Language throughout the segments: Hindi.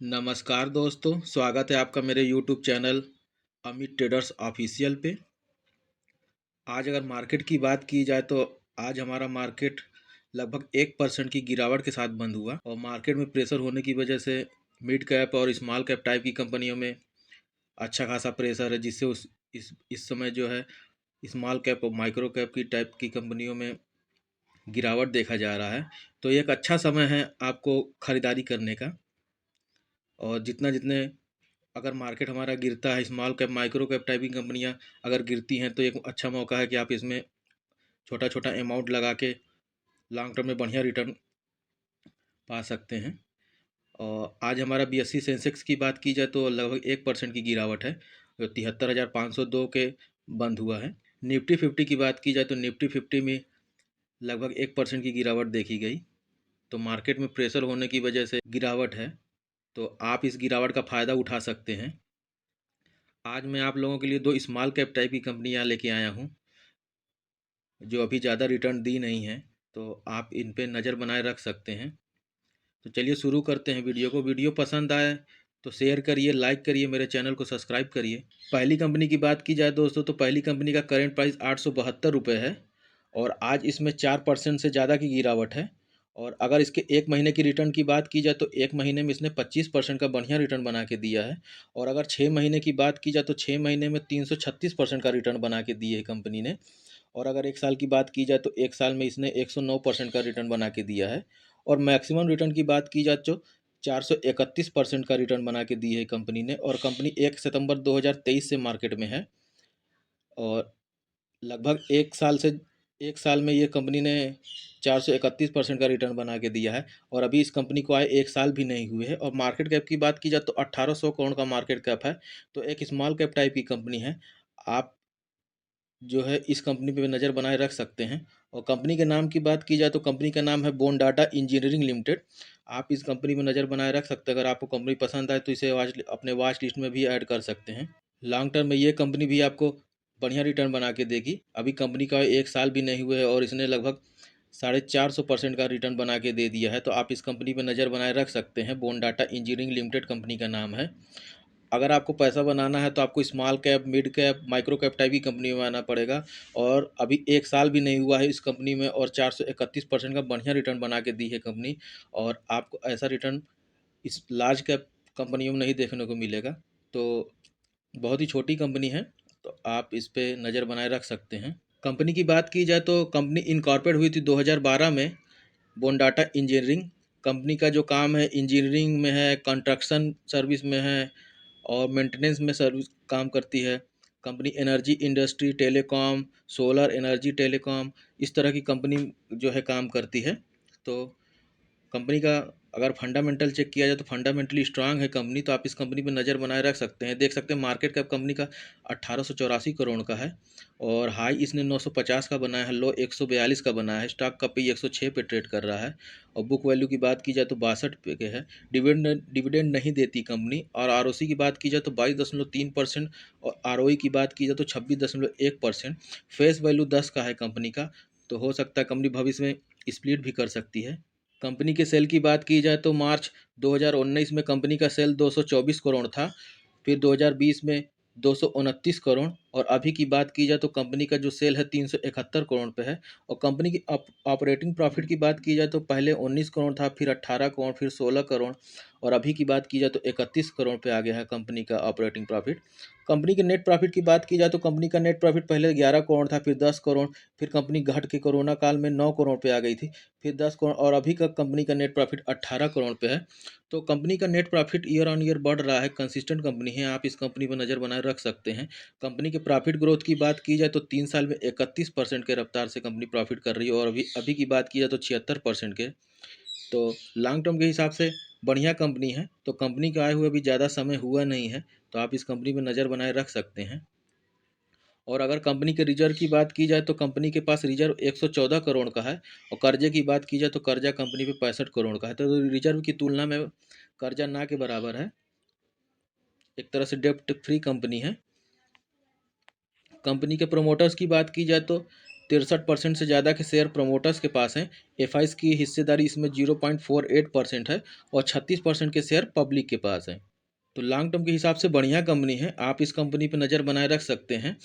नमस्कार दोस्तों, स्वागत है आपका मेरे YouTube channel Amit traders official पे। आज अगर मार्केट की बात की जाए तो आज हमारा मार्केट लगभग 1% की गिरावट के साथ बंद हुआ और मार्केट में प्रेशर होने की वजह से मिड कैप और स्मॉल कैप टाइप की कंपनियों में अच्छा खासा प्रेशर है, जिससे इस समय जो है स्मॉल कैप और माइक्रो कैप की टाइप की कंपनियों में गिरावट देखा जा रहा है। तो ये एक अच्छा समय है आपको खरीदारी करने का। और जितना जितने अगर मार्केट हमारा गिरता है, small cap micro cap type की कंपनियां अगर गिरती हैं, तो एक अच्छा मौका है कि आप इसमें छोटा छोटा अमाउंट लगा के लॉन्ग टर्म में बढ़िया रिटर्न पा सकते हैं। और आज हमारा BSE सेंसेक्स की बात की जाए तो लगभग 1% की गिरावट है, जो 73,502 के बंद हुआ है। निफ्टी 50 की बात की जाए तो निफ्टी 50 में लगभग 1% की गिरावट देखी गई। तो मार्केट में प्रेशर होने की वजह से गिरावट है, तो आप इस गिरावट का फ़ायदा उठा सकते हैं। आज मैं आप लोगों के लिए दो स्मॉल कैप टाइप की कंपनियां लेके आया हूं, जो अभी ज़्यादा रिटर्न दी नहीं हैं, तो आप इन पे नज़र बनाए रख सकते हैं। तो चलिए शुरू करते हैं वीडियो को। वीडियो पसंद आए तो शेयर करिए, लाइक करिए, मेरे चैनल को सब्सक्राइब करिए। पहली कंपनी की बात की जाए दोस्तों, तो पहली कंपनी का करेंट प्राइस 872 रुपये है और आज इसमें 4% से ज़्यादा की गिरावट है। और अगर इसके एक महीने की रिटर्न की बात की जाए तो एक महीने में इसने 25% का बढ़िया रिटर्न बना के दिया है। और अगर 6 महीने की बात की जाए तो 6 महीने में 336% का रिटर्न बना के दिए है कंपनी ने। और अगर एक साल की बात की जाए तो एक साल में इसने 109% का रिटर्न बना के दिया है। और मैक्सिमम रिटर्न की बात की जाए तो 431% का रिटर्न बना के दी है कंपनी ने। और कंपनी 1 सितंबर 2023 से मार्केट में है और लगभग एक साल में ये कंपनी ने 431% का रिटर्न बना के दिया है। और अभी इस कंपनी को आए एक साल भी नहीं हुए हैं। और मार्केट कैप की बात की जाए तो 1800 करोड़ का मार्केट कैप है, तो एक स्मॉल कैप टाइप की कंपनी है। आप जो है इस कंपनी पे नज़र बनाए रख सकते हैं। और कंपनी के नाम की बात की जाए तो कंपनी का नाम है बोनडाटा इंजीनियरिंग लिमिटेड। आप इस कंपनी में नज़र बनाए रख सकते हैं। अगर आपको कंपनी पसंद आए तो इसे अपने वॉच लिस्ट में भी ऐड कर सकते हैं। लॉन्ग टर्म में ये कंपनी भी आपको बढ़िया रिटर्न बना के देगी। अभी कंपनी का एक साल भी नहीं हुए है और इसने लगभग 450% का रिटर्न बना के दे दिया है। तो आप इस कंपनी पे नज़र बनाए रख सकते हैं। बोनडाटा इंजीनियरिंग लिमिटेड कंपनी का नाम है। अगर आपको पैसा बनाना है तो आपको small cap, mid cap, micro cap type की कंपनी में आना पड़ेगा। और अभी एक साल भी नहीं हुआ है इस कंपनी में और 431% का बढ़िया रिटर्न बना के दी है कंपनी। और आपको ऐसा रिटर्न इस लार्ज कैप कंपनियों में नहीं देखने को मिलेगा। तो बहुत ही छोटी कंपनी है, तो आप इस पे नज़र बनाए रख सकते हैं। कंपनी की बात की जाए तो कंपनी इनकॉर्पोरेट हुई थी 2012 में। बोनडाटा इंजीनियरिंग कंपनी का जो काम है इंजीनियरिंग में है, कंस्ट्रक्शन सर्विस में है और मेंटेनेंस में सर्विस काम करती है। Company energy industry, telecom, solar energy, telecom, इस तरह की कंपनी जो है काम करती है। तो कंपनी का अगर फंडामेंटल चेक किया जाए तो फंडामेंटली स्ट्रांग है कंपनी। तो आप इस कंपनी पर नज़र बनाए रख सकते हैं। देख सकते हैं मार्केट कैप कंपनी का 1884 करोड़ का है और हाई इसने 950 का बनाया है, लो 142 का बनाया है। स्टॉक का पे 106 पे ट्रेड कर रहा है और बुक वैल्यू की बात की जाए तो 62 पे के है। डिविडेंड नहीं देती कंपनी। और आरओसी की बात की जाए तो 22.3% और आरओई की बात की जाए तो 26.1%। फेस वैल्यू 10 का है कंपनी का। तो हो सकता है कंपनी भविष्य में स्प्लिट भी कर सकती है। कंपनी के सेल की बात की जाए तो मार्च 2019 में कंपनी का सेल 224 करोड़ था। फिर 2020 में 229 करोड़। और अभी की बात की जाए तो कंपनी का जो सेल है 371 करोड़ पे है। और कंपनी की ऑपरेटिंग प्रॉफिट की बात की जाए तो पहले 19 करोड़ था, फिर 18 करोड़, फिर 16 करोड़ और अभी की बात की जाए तो 31 करोड़ पे आ गया है कंपनी का ऑपरेटिंग प्रॉफिट। कंपनी के नेट प्रॉफिट की बात की जाए तो कंपनी का नेट प्रॉफिट पहले 11 करोड़ था, फिर 10 करोड़, फिर कंपनी घट के कोरोना काल में 9 करोड़ पे आ गई थी, फिर 10 करोड़ और अभी का कंपनी का नेट प्रॉफिट 18 करोड़ पे है। तो कंपनी का net profit year on year बढ़ रहा है, कंसिस्टेंट कंपनी है। आप इस कंपनी पर नज़र बनाए रख सकते हैं। कंपनी के प्रॉफिट ग्रोथ की बात की जाए तो 3 साल में 31% के रफ्तार से कंपनी प्रॉफिट कर रही है और अभी अभी की बात की जाए तो 76% के। तो लॉन्ग टर्म के हिसाब से बढ़िया कंपनी है। तो कंपनी का आए हुए अभी ज़्यादा समय हुआ नहीं है, तो आप इस कंपनी पर नज़र बनाए रख सकते हैं। और अगर कंपनी के रिजर्व की बात की जाए तो कंपनी के पास रिजर्व 114 करोड़ का है। और कर्जे की बात की जाए तो कर्जा कंपनी पे 65 करोड़ का है। तो रिजर्व की तुलना में कर्जा ना के बराबर है। एक तरह से डेप्ट फ्री कंपनी है। कंपनी के प्रोमोटर्स की बात की जाए तो 63% से ज़्यादा के शेयर प्रमोटर्स के पास हैं। एफआईज की हिस्सेदारी इसमें 0.48% है और 36% के शेयर पब्लिक के पास हैं। तो लॉन्ग टर्म के हिसाब से बढ़िया कंपनी है, आप इस कंपनी पे नज़र बनाए रख सकते हैं।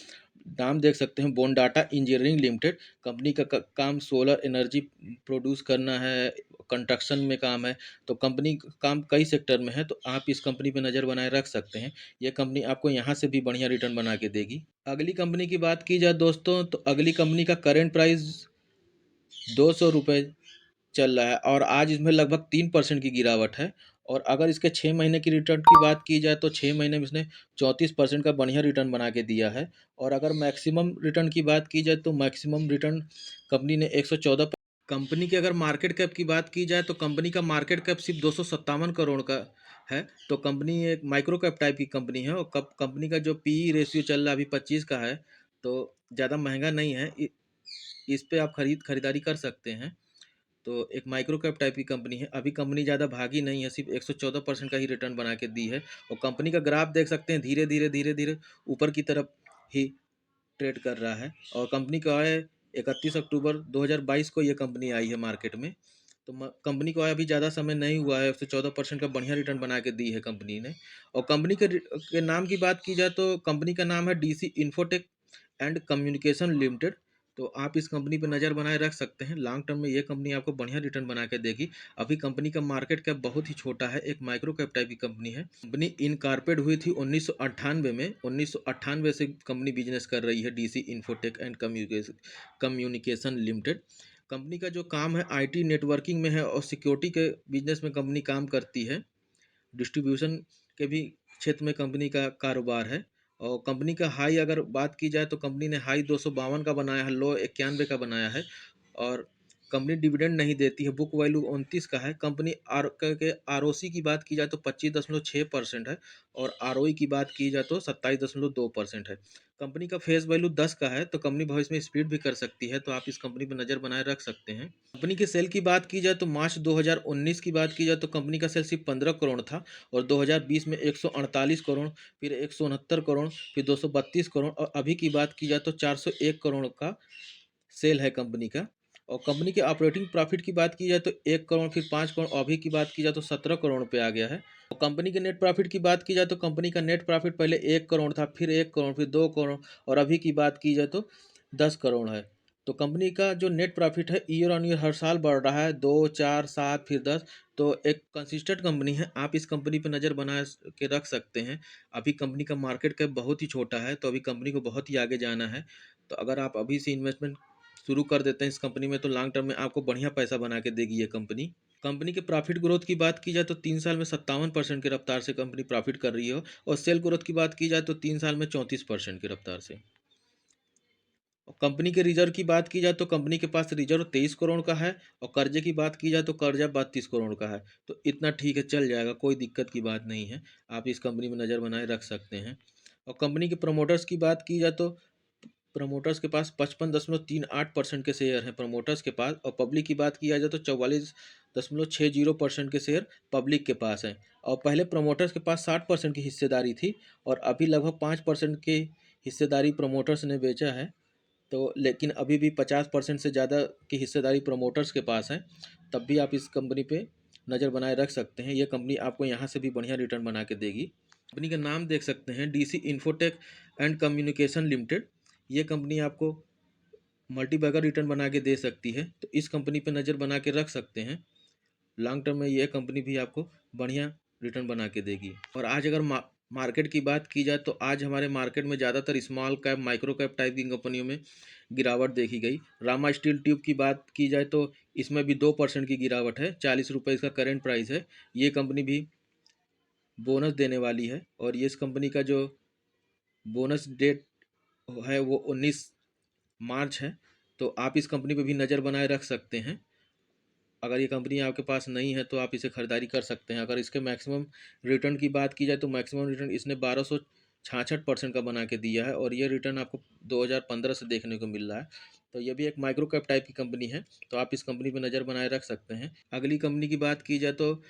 नाम देख सकते हैं बोनडाटा इंजीनियरिंग लिमिटेड। कंपनी का काम सोलर एनर्जी प्रोड्यूस करना है, कंस्ट्रक्शन में काम है। तो कंपनी का काम कई सेक्टर में है, तो आप इस कंपनी पे नज़र बनाए रख सकते हैं। ये कंपनी आपको यहाँ से भी बढ़िया रिटर्न बना के देगी। अगली कंपनी की बात की जाए दोस्तों, तो अगली कंपनी का करेंट प्राइस 200 रुपये चल रहा है और आज इसमें लगभग 3% की गिरावट है। और अगर इसके 6 महीने की रिटर्न की बात की जाए तो 6 महीने में इसने 34% का बढ़िया रिटर्न बना के दिया है। और अगर मैक्सिमम रिटर्न की बात की जाए तो मैक्सिमम रिटर्न कंपनी ने 114। कंपनी की अगर मार्केट कैप की बात की जाए तो कंपनी का मार्केट कैप सिर्फ 257 करोड़ का है। तो कंपनी एक माइक्रो कैप टाइप की कंपनी है और कंपनी का जो पीई रेशियो चल रहा है अभी 25 का है। तो ज़्यादा महंगा नहीं है, इस पे आप खरीदारी कर सकते हैं। तो एक माइक्रो कैप टाइप की कंपनी है। अभी कंपनी ज़्यादा भागी नहीं है, सिर्फ 114% का ही रिटर्न बना के दी है। और कंपनी का ग्राफ देख सकते हैं, धीरे धीरे धीरे धीरे ऊपर की तरफ ही ट्रेड कर रहा है। और कंपनी का है 31 अक्टूबर 2022 को ये कंपनी आई है मार्केट में। तो कंपनी को अभी ज़्यादा समय नहीं हुआ है, 114% का बढ़िया रिटर्न बना के दी है कंपनी ने। और कंपनी के नाम की बात की जाए तो कंपनी का नाम है DC infotech and communication limited. तो आप इस कंपनी पे नज़र बनाए रख सकते हैं। लॉन्ग टर्म में ये कंपनी आपको बढ़िया रिटर्न बना के देगी। अभी कंपनी का मार्केट कैप बहुत ही छोटा है, एक माइक्रो कैप टाइप की कंपनी है। कंपनी इनकॉर्पोरेट हुई थी 1998 में। 1998 से कंपनी बिजनेस कर रही है, DC infotech and communication limited. Company का जो काम है आईटी नेटवर्किंग में है और सिक्योरिटी के बिजनेस में कंपनी काम करती है। डिस्ट्रीब्यूशन के भी क्षेत्र में कंपनी का कारोबार है। और कंपनी का हाई अगर बात की जाए तो कंपनी ने हाई 252 का बनाया है, लो 91 का बनाया है। और कंपनी डिविडेंड नहीं देती है, बुक वैल्यू 29 का है। कंपनी के आरओसी की बात की जाए तो 25.6% है और आरओई की बात की जाए तो 27.2% है। कंपनी का फेस वैल्यू 10 का है, तो कंपनी भविष्य में स्पीड भी कर सकती है, तो आप इस कंपनी पर नज़र बनाए रख सकते हैं। कंपनी के सेल की बात की जाए तो मार्च 2019 की बात की जाए तो कंपनी का सेल सिर्फ 15 करोड़ था और 2020 में 148 करोड़, फिर 169 करोड़, फिर 232 करोड़ और अभी की बात की जाए तो 401 करोड़ का सेल है कंपनी का। और कंपनी के ऑपरेटिंग प्रॉफिट की बात की जाए तो 1 करोड़, फिर 5 करोड़, अभी की बात की जाए तो 17 करोड़ पे आ गया है। और कंपनी के नेट प्रॉफिट की बात की जाए तो कंपनी का नेट प्रॉफिट पहले 1 करोड़ था, फिर 1 करोड़, फिर 2 करोड़ और अभी की बात की जाए तो 10 करोड़ है। तो कंपनी का जो नेट प्रॉफिट है ईयर ऑन ईयर हर साल बढ़ रहा है, 2, 4, 7, फिर 10। तो एक कंसिस्टेंट कंपनी है, आप इस कंपनी पर नज़र बना के रख सकते हैं। अभी कंपनी का मार्केट कैप बहुत ही छोटा है, तो अभी कंपनी को बहुत ही आगे जाना है। तो अगर आप अभी से इन्वेस्टमेंट शुरू कर देते हैं इस कंपनी में तो लॉन्ग टर्म में आपको बढ़िया पैसा बना के देगी ये कंपनी। कंपनी के प्रॉफिट ग्रोथ की बात की जाए तो 3 साल में 57% की रफ्तार से कंपनी प्रॉफिट कर रही है और सेल ग्रोथ की बात की जाए तो 3 साल में 34% की रफ्तार से। और कंपनी के रिजर्व की बात की जाए तो कंपनी के पास रिजर्व 23 करोड़ का है और कर्जे की बात की जाए तो कर्जा 32 करोड़ का है। तो इतना ठीक है, चल जाएगा, कोई दिक्कत की बात नहीं है। आप इस कंपनी में नज़र बनाए रख सकते हैं। और कंपनी के प्रमोटर्स की बात की जाए तो प्रमोटर्स के पास 55.38% के शेयर हैं प्रमोटर्स के पास। और पब्लिक की बात किया जाए तो 44.60% के शेयर पब्लिक के पास हैं। और पहले प्रमोटर्स के पास 60% की हिस्सेदारी थी और अभी लगभग 5% की हिस्सेदारी प्रमोटर्स ने बेचा है। तो लेकिन अभी भी 50% से ज़्यादा की हिस्सेदारी प्रमोटर्स के पास है। तब भी आप इस कंपनी पे नज़र बनाए रख सकते हैं। ये कंपनी आपको यहाँ से भी बढ़िया रिटर्न बना के देगी। कंपनी का नाम देख सकते हैं DC infotech and communication limited. ये कंपनी आपको मल्टीबैगर रिटर्न बना के दे सकती है, तो इस कंपनी पे नज़र बना के रख सकते हैं। लॉन्ग टर्म में यह कंपनी भी आपको बढ़िया रिटर्न बना के देगी। और आज अगर मार्केट की बात की जाए तो आज हमारे मार्केट में ज़्यादातर small cap micro cap type की कंपनियों में गिरावट देखी गई। रामा स्टील ट्यूब की बात की जाए तो इसमें भी 2% की गिरावट है, 40 रुपये इसका करेंट प्राइस है। ये कंपनी भी बोनस देने वाली है और ये इस कंपनी का जो बोनस डेट है वो 19 मार्च है। तो आप इस कंपनी पे भी नज़र बनाए रख सकते हैं। अगर ये कंपनी आपके पास नहीं है तो आप इसे खरीदारी कर सकते हैं। अगर इसके मैक्सिमम रिटर्न की बात की जाए तो मैक्सिमम रिटर्न इसने 1266% का बना के दिया है और ये रिटर्न आपको 2015 से देखने को मिल रहा है। तो ये भी एक माइक्रो कैप टाइप की कंपनी है, तो आप इस कंपनी पर नज़र बनाए रख सकते हैं। अगली कंपनी की बात की जाए तो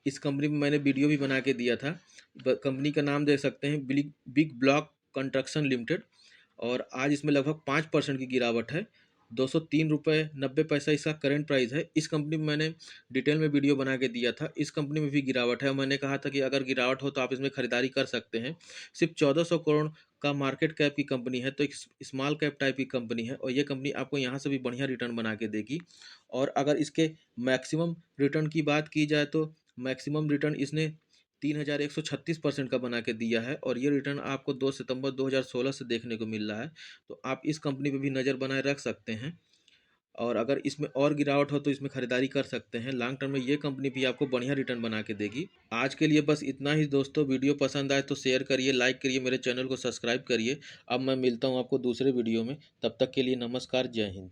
इस कंपनी में मैंने वीडियो भी बना के दिया था। कंपनी का नाम देख सकते हैं big big block construction limited. और आज इसमें लगभग 5% की गिरावट है। 203 रुपये 90 पैसा इसका करंट प्राइस है। इस कंपनी में मैंने डिटेल में वीडियो बना के दिया था। इस कंपनी में भी गिरावट है और मैंने कहा था कि अगर गिरावट हो तो आप इसमें खरीदारी कर सकते हैं। सिर्फ 1400 करोड़ का मार्केट कैप की कंपनी है, तो एक स्मॉल कैप टाइप की कंपनी है और ये कंपनी आपको यहाँ से भी बढ़िया रिटर्न बना के देगी। और अगर इसके मैक्सिमम रिटर्न की बात की जाए तो मैक्सिमम रिटर्न इसने 3136% का बना के दिया है और ये रिटर्न आपको 2 सितंबर 2016 से देखने को मिल रहा है। तो आप इस कंपनी पे भी नज़र बनाए रख सकते हैं और अगर इसमें और गिरावट हो तो इसमें खरीदारी कर सकते हैं। लॉन्ग टर्म में ये कंपनी भी आपको बढ़िया रिटर्न बना के देगी। आज के लिए बस इतना ही दोस्तों। वीडियो पसंद आए तो शेयर करिए, लाइक करिए, मेरे चैनल को सब्सक्राइब करिए। अब मैं मिलता हूँ आपको दूसरे वीडियो में। तब तक के लिए नमस्कार, जय हिंद।